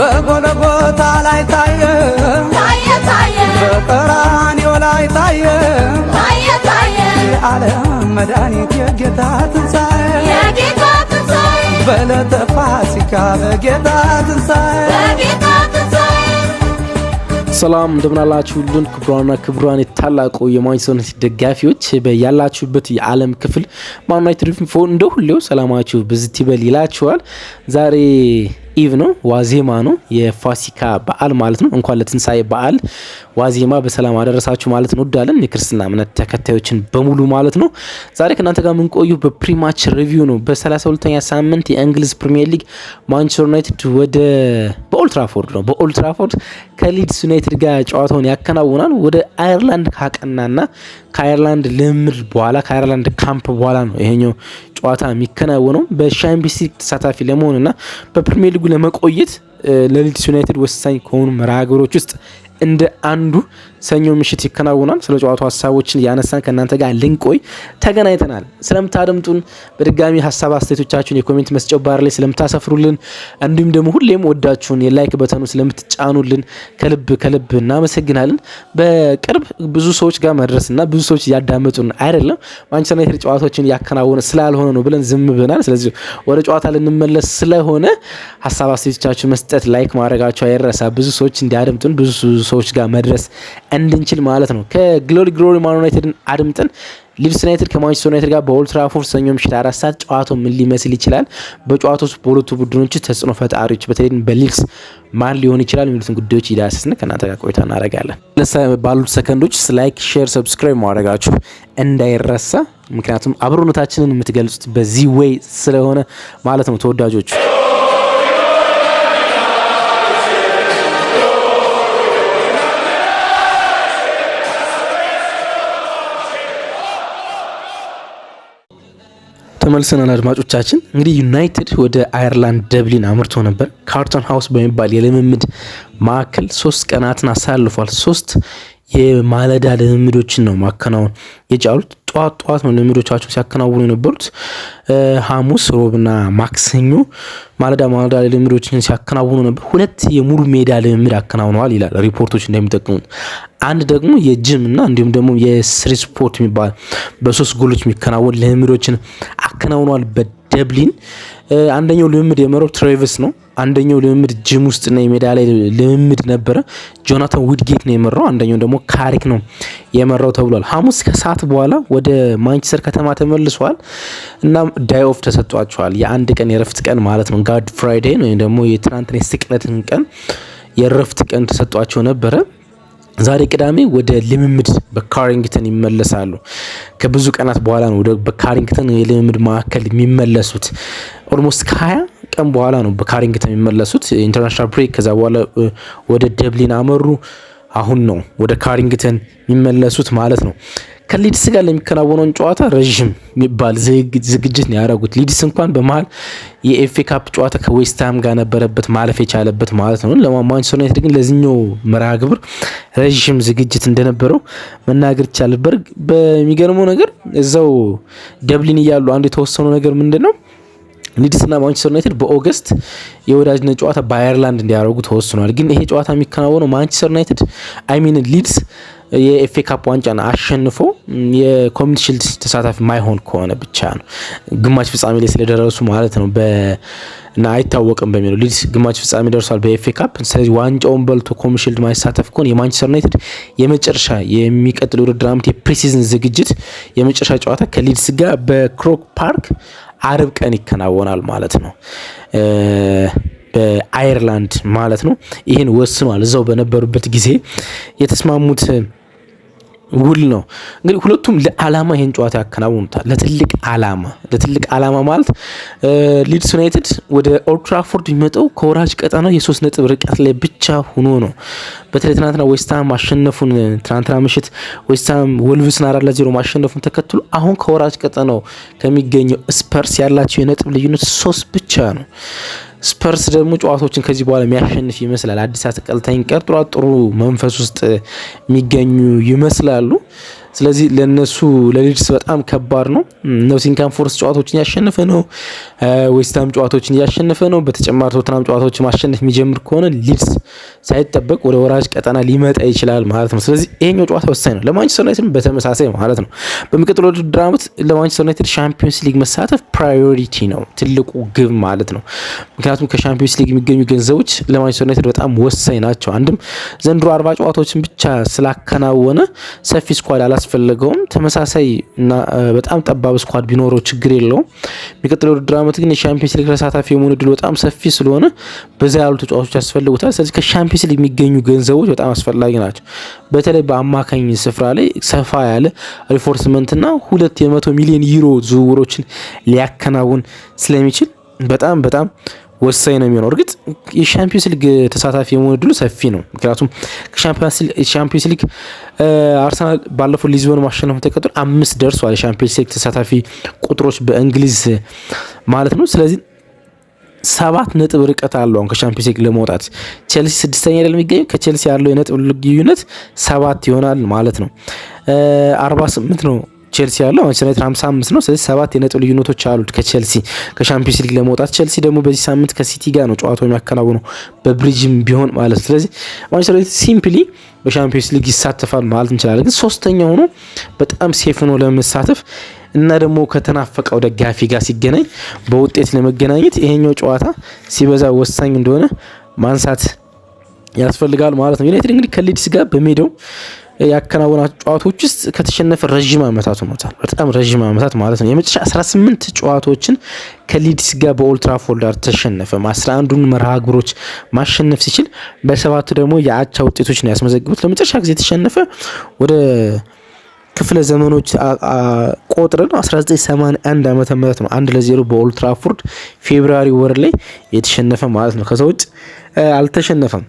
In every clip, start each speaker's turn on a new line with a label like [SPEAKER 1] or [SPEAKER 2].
[SPEAKER 1] በጎልጎታ ላይ ታየ
[SPEAKER 2] ታየ ታየ
[SPEAKER 1] በቀራንዮ ላይ ታየ
[SPEAKER 2] ታየ ታየ
[SPEAKER 1] የዓለም መድኃኒት የጌታ ትንሣኤ በዕለተ ፋሲካ በጌታ ትንሣኤ
[SPEAKER 3] ሰላም እንደምናላችሁልን ክቡራንና ክቡራን የታላቁ የማንቸስተር ዩናይትድ ደጋፊዎች በያላችሁበት የዓለም ክፍል ማን ዩናይትድ ኢንፎ እንደ ሁሌው ሰላማችሁ ብዝት ይበል ይላችኋል። ዛሬ ኢቭ ነው፣ ዋዜማ ነው፣ የፋሲካ በዓል ማለት ነው። እንኳን ለትንሳኤ በዓል ዋዜማ በሰላም አደረሳችሁ ማለት ነው። ወዳለን የክርስትና እምነት ተከታዮችን በሙሉ ማለት ነው። ዛሬ ከእናንተ ጋር የምንቆዩ በፕሪማች ሪቪው ነው። በ32ኛ ሳምንት የእንግሊዝ ፕሪሚየር ሊግ ማንቸስተር ዩናይትድ በኦልድ ትራፎርድ ከሊድስ ዩናይትድ ጋር ጨዋታውን ያከናውናል። ወደ አየርላንድ ካቀናና ከአየርላንድ ልምድ በኋላ ከአየርላንድ ካምፕ በኋላ ነው ይሄኛው ጨዋታ የሚከናወነው። በሻምፒዮንስ ሊግ ተሳታፊ ለመሆንና በፕሪሚየር ሊጉ ለመቆየት ለሊድስ ዩናይትድ ወሳኝ ከሆኑ መርሃ ግብሮች ውስጥ እንደ አንዱ ሰኞ ምሽት ይከናወናል። ስለ ጨዋታው ሀሳቦችን ያነሳን ከእናንተ ጋር ልንቆይ ተገናኝተናል። ስለምታደምጡን በድጋሚ ሀሳብ አስተያየቶቻችሁን የኮሜንት መስጫው ባር ላይ ስለምታሰፍሩልን እንዲሁም ደግሞ ሁሌም ወዳችሁን የላይክ በተኑ ስለምትጫኑልን ከልብ እናመሰግናለን። በቅርብ ብዙ ሰዎች ጋር መድረስና ብዙ ሰዎች እያዳመጡን አይደለም ማንቸስተር ዩናይትድ ጨዋታዎችን ያከናወነ ስላልሆነ ነው ብለን ዝም ብለናል። ስለዚህ ወደ ጨዋታ ልንመለስ ስለሆነ ሀሳብ አስተያየቶቻችሁ መስጠት ላይክ ማድረጋችሁ አይረሳ። ብዙ ሰዎች እንዲያደምጡን ብዙ ሰዎች ጋር መድረስ እንድንችል ማለት ነው። ከግሎሪ ማን ዩናይትድን አድምጠን ሊድስ ዩናይትድ ከማንቸስተር ዩናይትድ ጋር በኦልድ ትራፎርድ ሰኞ ምሽት 4 ሰዓት ጨዋታው ምን ሊመስል ይችላል፣ በጨዋታው ውስጥ በሁለቱ ቡድኖች ተጽዕኖ ፈጣሪዎች በተለይ በሊድስ ማን ሊሆን ይችላል የሚሉትን ጉዳዮች እያዳሰስን ከእናንተ ጋር ቆይታ እናደርጋለን። ባሉት ሰከንዶች ላይክ፣ ሼር፣ ሰብስክራይብ ማድረጋችሁ እንዳይረሳ። ምክንያቱም አብሮነታችንን የምትገልጹት በዚህ ወይ ስለሆነ ማለት ነው ተወዳጆቹ። ተመልሰናል አድማጮቻችን። እንግዲህ ዩናይትድ ወደ አየርላንድ ደብሊን አምርቶ ነበር። ካርተን ሃውስ በሚባል የልምምድ ማዕከል 3 ቀናትን አሳልፏል። 3 የማለዳ ልምምዶችን ነው ማከናወን የቻሉት። ጠዋት ነው ልምምዶቻቸው ሲያከናውኑ የነበሩት። ሐሙስ፣ ሮብና ማክሰኞ ማለዳ ልምምዶችን ሲያከናውኑ ነበር። 2 የሙሉ ሜዳ ልምምድ አከናውነዋል ይላል ሪፖርቶች እንደሚጠቅሙት። አንድ ደግሞ የጂም እና እንዲሁም ደግሞ የስትሪት ስፖርት የሚባል በ3 ጎሎች የሚከናወን ልምምዶችን አከናውነዋል በደብሊን። አንደኛው ልምምድ የመራው ትሬቪስ ነው። አንደኛው ልምምድ ጂም ውስጥ እና የሜዳ ላይ ልምምድ ነበረ። ጆናታን ውድጌት ነው የመራው። አንደኛው ደግሞ ካሪክ ነው የመራው ተብሏል። ሐሙስ ከሰዓት በኋላ ወደ ማንቸስተር ከተማ ተመልሷል እና ዳይ ኦፍ ተሰጥቷቸዋል። የአንድ ቀን የረፍት ቀን ማለት ነው። ጋድ ፍራይዴ ወይም ደግሞ የትናንትና የስቅለትን ቀን የረፍት ቀን ተሰጥቷቸው ነበረ። ዛሬ ቅዳሜ ወደ ልምምድ በካሪንግተን ይመለሳሉ። ከብዙ ቀናት በኋላ ነው ወደ በካሪንግተን የልምምድ ማዕከል የሚመለሱት። ኦልሞስት ከ20 ቀን በኋላ ነው በካሪንግተን የሚመለሱት ኢንተርናሽናል ብሬክ። ከዛ በኋላ ወደ ደብሊን አመሩ። አሁን ነው ወደ ካሪንግተን የሚመለሱት ማለት ነው። ከሊድስ ጋር ለሚከናወነውን ጨዋታ ረዥም የሚባል ዝግጅት ነው ያደረጉት። ሊድስ እንኳን በመሃል የኤፍኤ ካፕ ጨዋታ ከዌስትሃም ጋር ነበረበት ማለፍ የቻለበት ማለት ነው። ለማንቸስተር ዩናይትድ ግን ለዚህኛው መርሃ ግብር ረዥም ዝግጅት እንደነበረው መናገር ይቻላል። በሚገርመው ነገር እዛው ደብሊን እያሉ አንዱ የተወሰኑ ነገር ምንድነው ሊድስና ማንቸስተር ዩናይትድ በኦገስት የወዳጅነት ጨዋታ በአየርላንድ እንዲያደርጉ ተወስኗል። ግን ይሄ ጨዋታ የሚከናወነው ማንቸስተር ዩናይትድ ሊድስ የኤፍኤ ካፕ ዋንጫን አሸንፎ የኮሚኒቲ ሺልድ ተሳታፊ ማይሆን ከሆነ ብቻ ነው። ግማሽ ፍጻሜ ላይ ስለደረሱ ማለት ነው። እና አይታወቅም በሚለው ሊድስ ግማሽ ፍጻሜ ደርሷል በኤፍኤ ካፕ። ስለዚህ ዋንጫውን በልቶ ኮሚኒቲ ሺልድ ማይሳተፍ ከሆነ የማንቸስተር ዩናይትድ የመጨረሻ የሚቀጥል ውድድር ዓመት የፕሪሲዝን ዝግጅት የመጨረሻ ጨዋታ ከሊድስ ጋር በክሮክ ፓርክ አርብ ቀን ይከናወናል ማለት ነው። በአየርላንድ ማለት ነው። ይህን ወስኗል። እዛው በነበሩበት ጊዜ የተስማሙት ውል ነው። እንግዲህ ሁለቱም ለዓላማ ይሄን ጨዋታ ያከናውኑታል። ለትልቅ ዓላማ ማለት ሊድስ ዩናይትድ ወደ ኦልድ ትራፎርድ የሚመጣው ከወራጅ ቀጠና የ3 ነጥብ ርቀት ላይ ብቻ ሆኖ ነው። በተለይ ትናንትና ዌስትሃም ማሸነፉን ትናንትና ምሽት ዌስትሃም ወልቭስን 4-0 ማሸነፉን ተከትሎ አሁን ከወራጅ ቀጠናው ከሚገኘው ስፐርስ ያላቸው የነጥብ ልዩነት 3 ብቻ ነው። ስፐርስ ደግሞ ጨዋታዎችን ከዚህ በኋላ የሚያሸንፍ ይመስላል። አዲስ አሰልጣኝ ቀጥሯል። ጥሩ መንፈስ ውስጥ የሚገኙ ይመስላሉ። ስለዚህ ለነሱ ለሊድስ በጣም ከባድ ነው። ኖቲንግሃም ፎረስት ጨዋታዎችን ያሸነፈ ነው፣ ዌስትሃም ጨዋታዎችን ያሸነፈ ነው። በተጨማሪ ቶተንሃም ጨዋታዎችን ማሸነፍ የሚጀምር ከሆነ ሊድስ ሳይጠበቅ ወደ ወራጅ ቀጠና ሊመጣ ይችላል ማለት ነው። ስለዚህ ይሄኛው ጨዋታ ወሳኝ ነው ለማንቸስተር ዩናይትድ በተመሳሳይ ማለት ነው። በሚቀጥለው ውድድር ዓመት ለማንቸስተር ዩናይትድ ሻምፒዮንስ ሊግ መሳተፍ ፕራዮሪቲ ነው፣ ትልቁ ግብ ማለት ነው። ምክንያቱም ከሻምፒዮንስ ሊግ የሚገኙ ገንዘቦች ለማንቸስተር ዩናይትድ በጣም ወሳኝ ናቸው። አንድም ዘንድሮ 40 ጨዋታዎችን ብቻ ስላከናወነ ሰፊ ስኳድ አላስፈለገውም። ተመሳሳይ እና በጣም ጠባብ ስኳድ ቢኖረው ችግር የለውም። የሚቀጥለው ውድድር ዓመት ግን የሻምፒዮንስ ሊግ ተሳታፊ የመሆን እድሉ በጣም ሰፊ ስለሆነ በዛ ያሉ ተጫዋቾች ያስፈልጉታል። ስለዚህ ከሻምፒዮንስ ሊግ የሚገኙ ገንዘቦች በጣም አስፈላጊ ናቸው። በተለይ በአማካኝ ስፍራ ላይ ሰፋ ያለ ሪፎርስመንትና 200 ሚሊዮን ዩሮ ዝውውሮችን ሊያከናውን ስለሚችል በጣም ወሳኝ ነው የሚሆነው። እርግጥ የሻምፒዮንስ ሊግ ተሳታፊ የመሆን እድሉ ሰፊ ነው። ምክንያቱም ሻምፒዮንስ ሊግ አርሰናል ባለፈው ሊዝበን ማሸነፉ ተከትሎ 5 ደርሷል የሻምፒዮንስ ሊግ ተሳታፊ ቁጥሮች በእንግሊዝ ማለት ነው። ስለዚህ 7 ነጥብ ርቀት አለው አሁን ከሻምፒዮንስ ሊግ ለመውጣት። ቼልሲ 6ኛ አይደለም የሚገኘው። ከቼልሲ ያለው የነጥብ ልዩነት 7 ይሆናል ማለት ነው። 48 ነው ቼልሲ ያለው፣ ማንቸስተር ዩናይትድ 55 ነው። ስለዚህ 7 የነጥብ ልዩነቶች አሉት ከቼልሲ ከሻምፒዮንስ ሊግ ለመውጣት። ቼልሲ ደግሞ በዚህ ሳምንት ከሲቲ ጋር ነው ጨዋታው የሚያከናውነው በብሪጅም ቢሆን ማለት ነው። ስለዚህ ማንቸስተር ዩናይትድ ሲምፕሊ በሻምፒዮንስ ሊግ ይሳተፋል ማለት እንችላለን። ግን ሶስተኛ ሆኖ በጣም ሴፍ ሆኖ ለመሳተፍ እና ደግሞ ከተናፈቀው ደጋፊ ጋር ሲገናኝ በውጤት ለመገናኘት ይሄኛው ጨዋታ ሲበዛ ወሳኝ እንደሆነ ማንሳት ያስፈልጋል ማለት ነው። ዩናይትድ እንግዲህ ከሊድስ ጋር በሜዳው ያከናወናቸው ጨዋታዎች ውስጥ ከተሸነፈ ረጅም ዓመታት ሆኖታል። በጣም ረጅም ዓመታት ማለት ነው። የመጨረሻ 18 ጨዋታዎችን ከሊድስ ጋር በኦልድ ትራፎርድ ተሸነፈ። 11ዱን መርሃ ግብሮች ማሸነፍ ሲችል በሰባቱ ደግሞ የአቻ ውጤቶች ነው ያስመዘግቡት። ለመጨረሻ ጊዜ የተሸነፈ ወደ ክፍለ ዘመኖች ቆጥረን 1981 ዓመተ ምህረት ነው 1-0 በኦልድ ትራፎርድ ፌብሩዋሪ ወር ላይ የተሸነፈ ማለት ነው። ከዛ ውጭ አልተሸነፈም።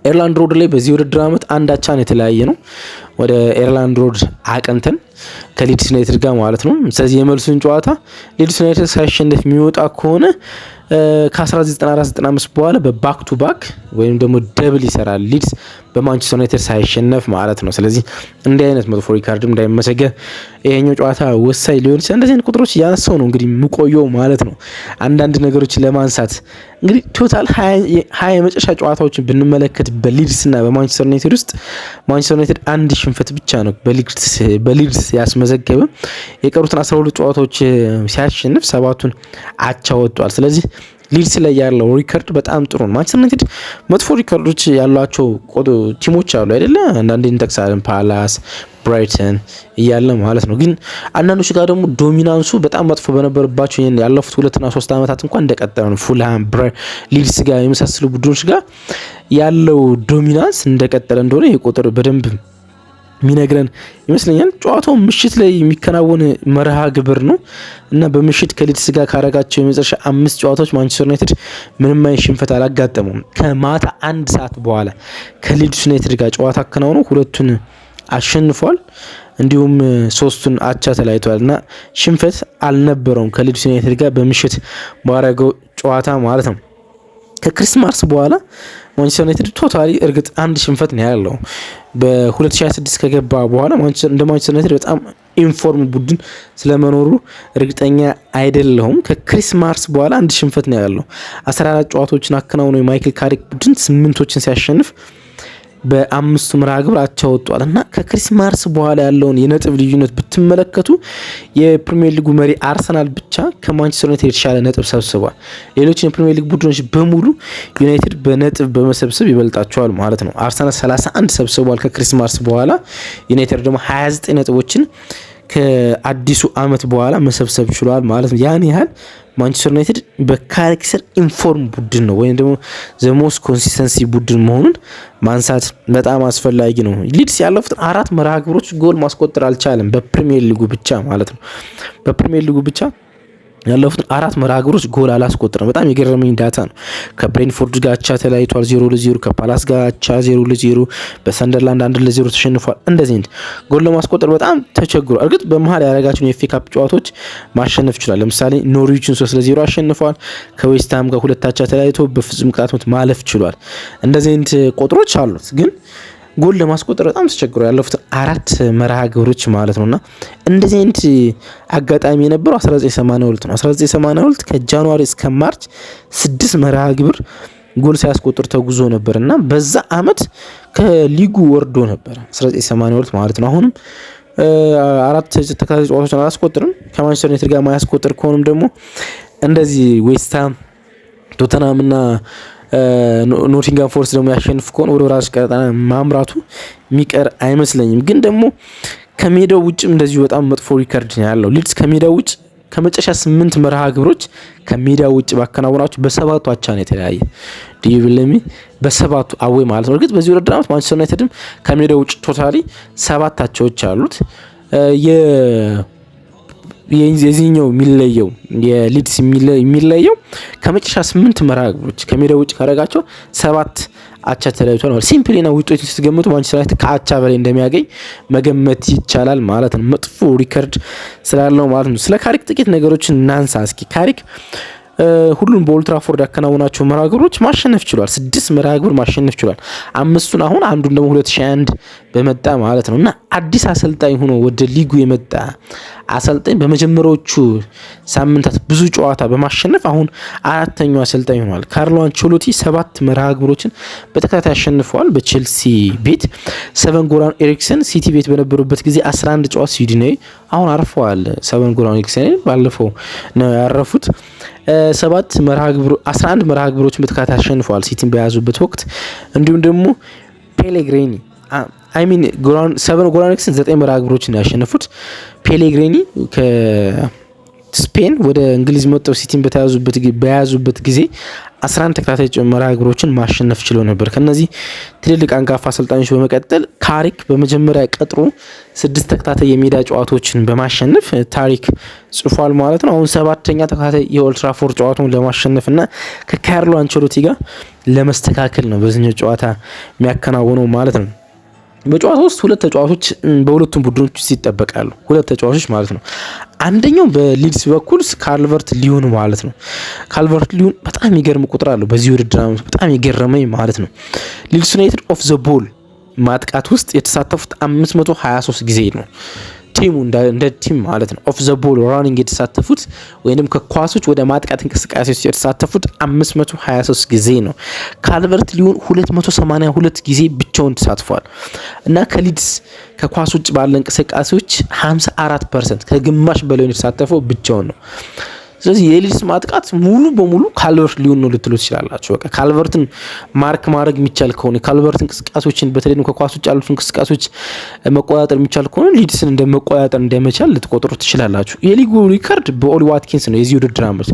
[SPEAKER 3] ኤርላንድ ሮድ ላይ በዚህ ውድድር ዓመት አንድ አቻ ነው የተለያየ ነው። ወደ ኤርላንድ ሮድ አቀንተን ከሊድስ ዩናይትድ ጋር ማለት ነው። ስለዚህ የመልሱን ጨዋታ ሊድስ ዩናይትድ ሳይሸነፍ የሚወጣ ከሆነ ከ1994-95 በኋላ በባክ ቱ ባክ ወይም ደግሞ ደብል ይሰራል ሊድስ በማንቸስተር ዩናይትድ ሳይሸነፍ ማለት ነው። ስለዚህ እንዲህ አይነት መጥፎ ሪካርድም እንዳይመሰገን ይሄኛው ጨዋታ ወሳኝ ሊሆን ይችላል። እንደዚህ አይነት ቁጥሮች ያነሳው ነው እንግዲህ የምቆየው ማለት ነው። አንዳንድ ነገሮችን ለማንሳት እንግዲህ ቶታል 20 የመጨረሻ ጨዋታዎችን ብንመለከት በሊድስ እና በማንቸስተር ዩናይትድ ውስጥ ማንቸስተር ዩናይትድ አንድ ሽንፈት ብቻ ነው በሊድስ ያስመዘገበ። የቀሩትን 12 ጨዋታዎች ሲያሸንፍ 7ቱን አቻ ወጥቷል። ስለዚህ ሊድስ ላይ ያለው ሪከርድ በጣም ጥሩ ነው። ማንቸስተር ዩናይትድ መጥፎ ሪከርዶች ያሏቸው ቲሞች አሉ አይደለ? አንዳንዴ እንጠቅሳለን ፓላስ፣ ብራይተን እያለ ማለት ነው። ግን አንዳንዶች ጋር ደግሞ ዶሚናንሱ በጣም መጥፎ በነበረባቸው ያለፉት 2 እና 3 ዓመታት እንኳን እንደቀጠለ ነው። ፉልሃም፣ ሊድስ ጋር የመሳሰሉ ቡድኖች ጋር ያለው ዶሚናንስ እንደቀጠለ እንደሆነ ይሄ ቁጥር በደንብ ሚነግረን ይመስለኛል። ጨዋታው ምሽት ላይ የሚከናወን መርሃ ግብር ነው እና በምሽት ከሊድስ ጋር ካረጋቸው የመጨረሻ 5 ጨዋታዎች ማንቸስተር ዩናይትድ ምንም አይነት ሽንፈት አላጋጠመውም። ከማታ 1 ሰዓት በኋላ ከሊድስ ዩናይትድ ጋር ጨዋታ አከናውነው 2ቱን አሸንፏል፣ እንዲሁም 3ቱን አቻ ተለያይቷል እና ሽንፈት አልነበረውም ከሊድስ ዩናይትድ ጋር በምሽት ባረገው ጨዋታ ማለት ነው። ከክሪስማስ በኋላ ማንቸስተር ዩናይትድ ቶታሊ እርግጥ አንድ ሽንፈት ነው ያለው። በ2026 ከገባ በኋላ እንደ ማንቸስተር ዩናይትድ በጣም ኢንፎርም ቡድን ስለመኖሩ እርግጠኛ አይደለሁም። ከክሪስማስ በኋላ አንድ ሽንፈት ነው ያለው። 14 ጨዋታዎችን አከናውኖ የማይክል ካሪክ ቡድን 8ቶችን ሲያሸንፍ በ5ቱ መርሃ ግብር አቻ ወጥቷል እና ከክሪስማስ በኋላ ያለውን የነጥብ ልዩነት ብትመለከቱ የፕሪሚየር ሊጉ መሪ አርሰናል ብቻ ከማንቸስተር ዩናይትድ የተሻለ ነጥብ ሰብስቧል። ሌሎች የፕሪሚየር ሊግ ቡድኖች በሙሉ ዩናይትድ በነጥብ በመሰብሰብ ይበልጣቸዋል ማለት ነው። አርሰናል 31 ሰብስቧል ከክሪስማስ በኋላ፣ ዩናይትድ ደግሞ 29 ነጥቦችን ከአዲሱ ዓመት በኋላ መሰብሰብ ችሏል ማለት ነው። ያን ያህል ማንቸስተር ዩናይትድ በካሪክ ስር ኢንፎርም ቡድን ነው ወይም ደግሞ ዘ ሞስት ኮንሲስተንሲ ቡድን መሆኑን ማንሳት በጣም አስፈላጊ ነው። ሊድስ ያለፉት 4 መርሃ ግብሮች ጎል ማስቆጠር አልቻለም፣ በፕሪሚየር ሊጉ ብቻ ማለት ነው። በፕሪሚየር ሊጉ ብቻ ያለፉት 4 መርሃ ግብሮች ጎል አላስቆጠረም። በጣም የገረመኝ ዳታ ነው። ከብሬንፎርድ ጋር አቻ ተለያይቷል 0-0፣ ከፓላስ ጋር አቻ 0-0፣ በሰንደርላንድ 1-0 ተሸንፏል። እንደዚህ ጎል ለማስቆጠር በጣም ተቸግሯል። እርግጥ በመሀል ያደረጋቸውን የኤፍኤ ካፕ ጨዋታዎች ማሸነፍ ይችላል። ለምሳሌ ኖርዊችን 3-0 አሸንፏል። ከዌስትሃም ጋር 2 አቻ ተለያይቶ በፍጹም ቅጣት ምት ማለፍ ችሏል። እንደዚህ ቁጥሮች አሉት ግን ጎል ለማስቆጠር በጣም ተቸግሮ ያለፉት 4 መርሃ ግብሮች ማለት ነውና እንደዚህ አይነት አጋጣሚ የነበረው 1982 ነው። 1982 ከጃንዋሪ እስከ ማርች 6 መርሃ ግብር ጎል ሲያስቆጥር ተጉዞ ነበርና በዛ አመት ከሊጉ ወርዶ ነበር 1982 ማለት ነው። አሁንም 4 ተከታታይ ጨዋታዎችን አላስቆጥርም። ከማንቸስተር ዩናይትድ ጋር ማያስቆጥር ከሆነም ደግሞ እንደዚህ ዌስትሃም፣ ቶተንሃም እና ኖቲንጋም ፎረስት ደግሞ ያሸንፍ ከሆነ ወደ ራስ ቀጣና ማምራቱ የሚቀር አይመስለኝም። ግን ደግሞ ከሜዳው ውጭም እንደዚህ በጣም መጥፎ ሪከርድ ነው ያለው። ሊድስ ከሜዳው ውጭ ከመጨረሻ 8 መርሃ ግብሮች ከሜዳው ውጭ ባከናወናቸው በ7ቱ አቻ ነው የተለያየ። ዲቪለሚ በ7ቱ አዌይ ማለት ነው። እርግጥ በዚህ ውድድር ዓመት ማንቸስተር ዩናይትድም ከሜዳው ውጭ ቶታሊ 7 አቻዎች አሉት። የዚህኛው የሚለየው የሊድስ የሚለየው ከመጨረሻ 8 መርሃ ግብሮች ከሜዳው ውጭ ካደረጋቸው 7 አቻ ተለያይቷል ማለት ሲምፕሊና ውጤቱን ስትገምቱ ማንቸስተር ዩናይትድ ከአቻ በላይ እንደሚያገኝ መገመት ይቻላል ማለት ነው። መጥፎ ሪከርድ ስላለው ማለት ነው። ስለ ካሪክ ጥቂት ነገሮችን እናንሳ እስኪ። ካሪክ ሁሉም በኦልትራፎርድ ያከናወናቸው መርሃ ግብሮች ማሸነፍ ችሏል። 6 መርሃ ግብር ማሸነፍ ችሏል። 5ቱን አሁን አንዱን ደግሞ 2001 በመጣ ማለት ነው እና አዲስ አሰልጣኝ ሆኖ ወደ ሊጉ የመጣ አሰልጣኝ በመጀመሪያዎቹ ሳምንታት ብዙ ጨዋታ በማሸነፍ አሁን 4ኛው አሰልጣኝ ሆኗል። ካርሎ አንቸሎቲ 7 መርሃ ግብሮችን በተከታታይ አሸንፈዋል በቼልሲ ቤት። ሰቨን ጎራን ኤሪክሰን ሲቲ ቤት በነበሩበት ጊዜ 11 ጨዋታ ስዊድናዊ አሁን አርፈዋል። ሰቨን ጎራን ኤሪክሰን ባለፈው ነው ያረፉት። 11 መርሃ ግብሮችን በተከታታይ አሸንፈዋል ሲቲን በያዙበት ወቅት። እንዲሁም ደግሞ ፔሌግሪኒ ሰቨን ጎራን ኤሪክሰን 9 መርሃ ግብሮችን ያሸነፉት። ፔሌግሪኒ ከስፔን ወደ እንግሊዝ መጥተው ሲቲን በያዙበት ጊዜ 11 ተከታታይ መርሃ ግብሮችን ማሸነፍ ችሎ ነበር። ከነዚህ ትልልቅ አንጋፋ አሰልጣኞች በመቀጠል ካሪክ በመጀመሪያ ቀጥሮ 6 ተከታታይ የሜዳ ጨዋታዎችን በማሸነፍ ታሪክ ጽፏል ማለት ነው። አሁን 7ኛ ተከታታይ የኦልትራፎርድ ጨዋታውን ለማሸነፍና ከካርሎ አንቸሎቲ ጋር ለመስተካከል ነው በዚህኛው ጨዋታ የሚያከናውነው ማለት ነው። በጨዋታ ውስጥ 2 ተጫዋቾች በሁለቱም ቡድኖች ውስጥ ይጠበቃሉ። 2 ተጫዋቾች ማለት ነው። አንደኛው በሊድስ በኩል ካልቨርት ሊዩን ማለት ነው። ካልቨርት ሊዩን በጣም የሚገርም ቁጥር አለው በዚህ ውድድር ዓመት በጣም የገረመኝ ማለት ነው። ሊድስ ዩናይትድ ኦፍ ዘ ቦል ማጥቃት ውስጥ የተሳተፉት 523 ጊዜ ነው። ቲሙ እንደ ቲም ማለት ነው። ኦፍ ዘ ቦል ራኒንግ የተሳተፉት ወይንም ከኳሶች ወደ ማጥቃት እንቅስቃሴዎች የተሳተፉት 523 ጊዜ ነው። ካልቨርት ሊዩን 282 ጊዜ ብቻውን ተሳትፏል እና ከሊድስ ከኳስ ውጭ ባለ እንቅስቃሴዎች 54% ከግማሽ በላይ የተሳተፈው ብቻውን ነው። ስለዚህ የሊድስ ማጥቃት ሙሉ በሙሉ ካልቨርት ሊዩን ነው ልትሉ ትችላላችሁ። በቃ ካልቨርትን ማርክ ማድረግ የሚቻል ከሆነ ካልቨርት እንቅስቃሴዎችን በተለይ ከኳስ ውጭ ያሉት እንቅስቃሴዎች መቆጣጠር የሚቻል ከሆነ ሊድስን እንደመቆጣጠር እንደመቻል ልትቆጥሩ ትችላላችሁ። የሊጉ ሪከርድ በኦሊ ዋትኪንስ ነው። የዚህ ውድድር ዓመት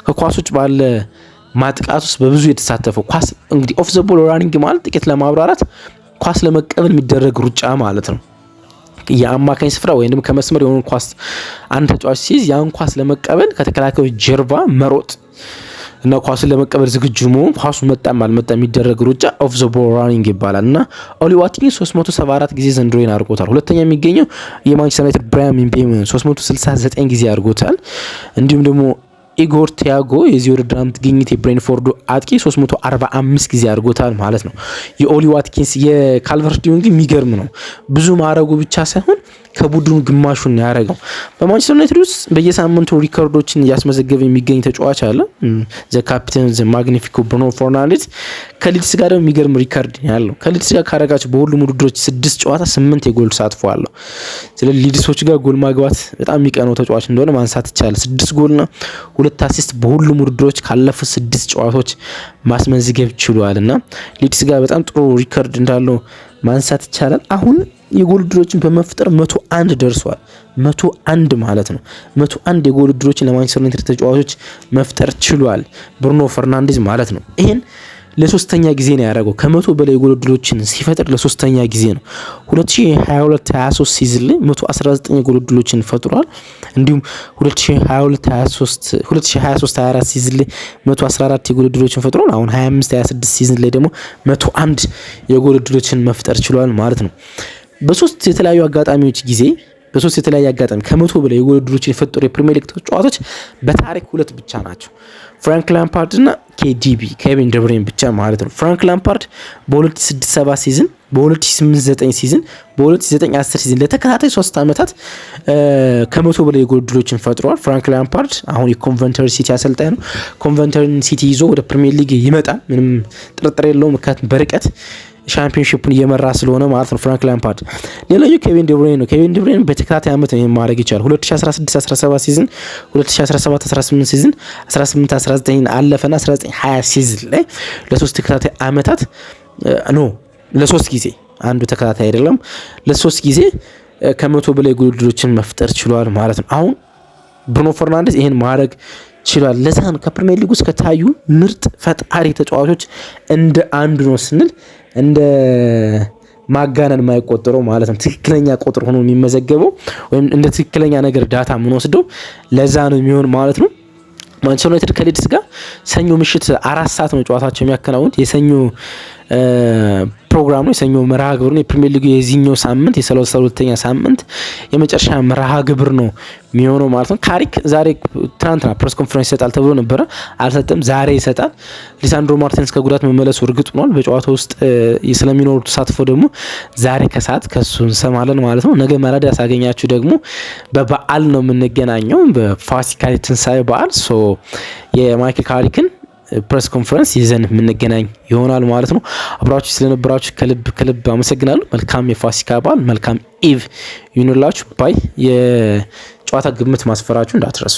[SPEAKER 3] ከኳስ ውጭ ባለ ማጥቃት ውስጥ በብዙ የተሳተፈው ኳስ እንግዲህ ኦፍ ዘ ቦል ራኒንግ ማለት ጥቂት ለማብራራት ኳስ ለመቀበል የሚደረግ ሩጫ ማለት ነው። የአማካኝ ስፍራ ወይንም ከመስመር የሆነ ኳስ አንድ ተጫዋች ሲይዝ ያን ኳስ ለመቀበል ከተከላካዮች ጀርባ መሮጥ እና ኳሱን ለመቀበል ዝግጁ መሆን ኳሱ መጣም አልመጣም የሚደረግ ሩጫ ኦፍ ዘ ቦል ራኒንግ ይባላል እና ኦሊ ዋትኪንስ 374 ጊዜ ዘንድሮን አድርጎታል። ሁለተኛ የሚገኘው የማንቸስተር ዩናይትድ ብራያን ምቤሞ 369 ጊዜ አድርጎታል። እንዲሁም ደግሞ ኢጎር ቲያጎ የዚህ ውድድር ዓመት ግኝት የብሬንፎርዱ አጥቂ 345 ጊዜ አድርጎታል ማለት ነው። የኦሊ ዋትኪንስ የካልቨርት ሊዩን ግን የሚገርም ነው። ብዙ ማድረጉ ብቻ ሳይሆን ከቡድኑ ግማሹን ያደረገው። በማንቸስተር ዩናይትድ ውስጥ በየሳምንቱ ሪከርዶችን እያስመዘገበ የሚገኝ ተጫዋች አለ። ዘ ካፒቴን ዘ ማግኒፊኮ ብሩኖ ፈርናንዴዝ ከሊድስ ጋር ደግሞ የሚገርም ሪከርድ ያለው። ከሊድስ ጋር ካረጋቸው በሁሉም ውድድሮች 6 ጨዋታ 8 የጎል ተሳትፎ አለው። ስለዚህ ሊድሶች ጋር ጎል ማግባት በጣም የሚቀነው ተጫዋች እንደሆነ ማንሳት ይቻላል። 6 ጎልና 2 አሲስት በሁሉም ውድድሮች ካለፉት 6 ጨዋታዎች ማስመዝገብ ችሏል እና ሊድስ ጋር በጣም ጥሩ ሪከርድ እንዳለው ማንሳት ይቻላል። አሁን የጎል ድሮችን በመፍጠር 101 ደርሷል። 101 ማለት ነው። 101 የጎል ድሮችን ለማንቸስተር ዩናይትድ ተጫዋቾች መፍጠር ችሏል ብሩኖ ፈርናንዴዝ ማለት ነው። ይሄን ለሶስተኛ ጊዜ ነው ያደረገው። ከ100 በላይ የጎል ድሮችን ሲፈጥር ለሶስተኛ ጊዜ ነው። 2022-23 ሲዝን ላይ 119 የጎል ድሮችን ፈጥሯል። እንዲሁም 2023-24 ሲዝን ላይ 114 የጎል ድሮችን ፈጥሯል። አሁን 25-26 ሲዝን ላይ ደግሞ 101 የጎል ድሮችን መፍጠር ችሏል ማለት ነው። በሶስት የተለያዩ አጋጣሚ ከ100 በላይ የጎል ድሮችን የፈጠሩ የፕሪሚየር ሊግ ተጫዋቾች በታሪክ 2 ብቻ ናቸው። ፍራንክ ላምፓርድ እና ኬዲቢ ኬቪን ደብሬን ብቻ ማለት ነው። ፍራንክ ላምፓርድ በ2006-7 ሲዝን በ2008-9 ሲዝን በ2009-10 ሲዝን ለተከታታይ 3 ዓመታት ከመቶ በላይ የጎል ዕድሎችን ፈጥሯል። ፍራንክ ላምፓርድ አሁን የኮንቨንተሪ ሲቲ አሰልጣኝ ነው። ኮንቨንተሪ ሲቲ ይዞ ወደ ፕሪሚየር ሊግ ይመጣል፣ ምንም ጥርጥር የለውም። ምክንያቱም በርቀት ሻምፒዮንሺፑን እየመራ ስለሆነ ማለት ነው ፍራንክ ላምፓርድ። ሌላኛው ኬቪን ዴብሩይን ነው። ኬቪን ዴብሩይን በተከታታይ ዓመት ነው ማድረግ ይችላል። 2016-17 ሲዝን 2017-18 ሲዝን 18-19 አለፈና 19-20 ሲዝን ላይ ለሶስት ተከታታይ ዓመታት ለሶስት ጊዜ አንዱ ተከታታይ አይደለም፣ ለሶስት ጊዜ ከመቶ በላይ ጎል ዕድሎችን መፍጠር ችሏል ማለት ነው። አሁን ብሩኖ ፈርናንዴዝ ይሄን ማድረግ ችሏል። ለዛን ከፕሪሚየር ሊግ ውስጥ ከታዩ ምርጥ ፈጣሪ ተጫዋቾች እንደ አንዱ ነው ስንል እንደ ማጋነን የማይቆጠረው ማለት ነው። ትክክለኛ ቁጥር ሆኖ የሚመዘገበው ወይም እንደ ትክክለኛ ነገር ዳታ የምንወስደው ለዛ ነው የሚሆን ማለት ነው። ማንቸስተር ዩናይትድ ከሊድስ ጋር ሰኞ ምሽት 4 ሰዓት ነው ጨዋታቸው የሚያከናውኑት። የሰኞ ፕሮግራም ነው፣ የሰኞ መርሃ ግብር ነው። የፕሪሚየር ሊግ የዚህኛው ሳምንት የ32ኛ ሳምንት የመጨረሻ መርሃ ግብር ነው የሚሆነው ማለት ነው። ካሪክ ዛሬ ትናንትና ፕሬስ ኮንፈረንስ ይሰጣል ተብሎ ነበረ፣ አልሰጠም። ዛሬ ይሰጣል። ሊሳንድሮ ማርቲንስ ከጉዳት መመለሱ እርግጥ ሆኗል። በጨዋታው ውስጥ ስለሚኖሩ ተሳትፎ ደግሞ ዛሬ ከሰዓት ከሱ እንሰማለን ማለት ነው። ነገ ማለዳ ያሳገኛችሁ ደግሞ በበዓል ነው የምንገናኘው፣ በፋሲካ ትንሳኤ በዓል የማይክል ካሪክን ፕሬስ ኮንፈረንስ ይዘን የምንገናኝ ይሆናል ማለት ነው። አብራችሁ ስለነበራችሁ ከልብ አመሰግናለሁ። መልካም የፋሲካ በዓል፣ መልካም ኢቭ ይሁንላችሁ ባይ። የጨዋታ ግምት ማስፈራችሁ እንዳትረሱ።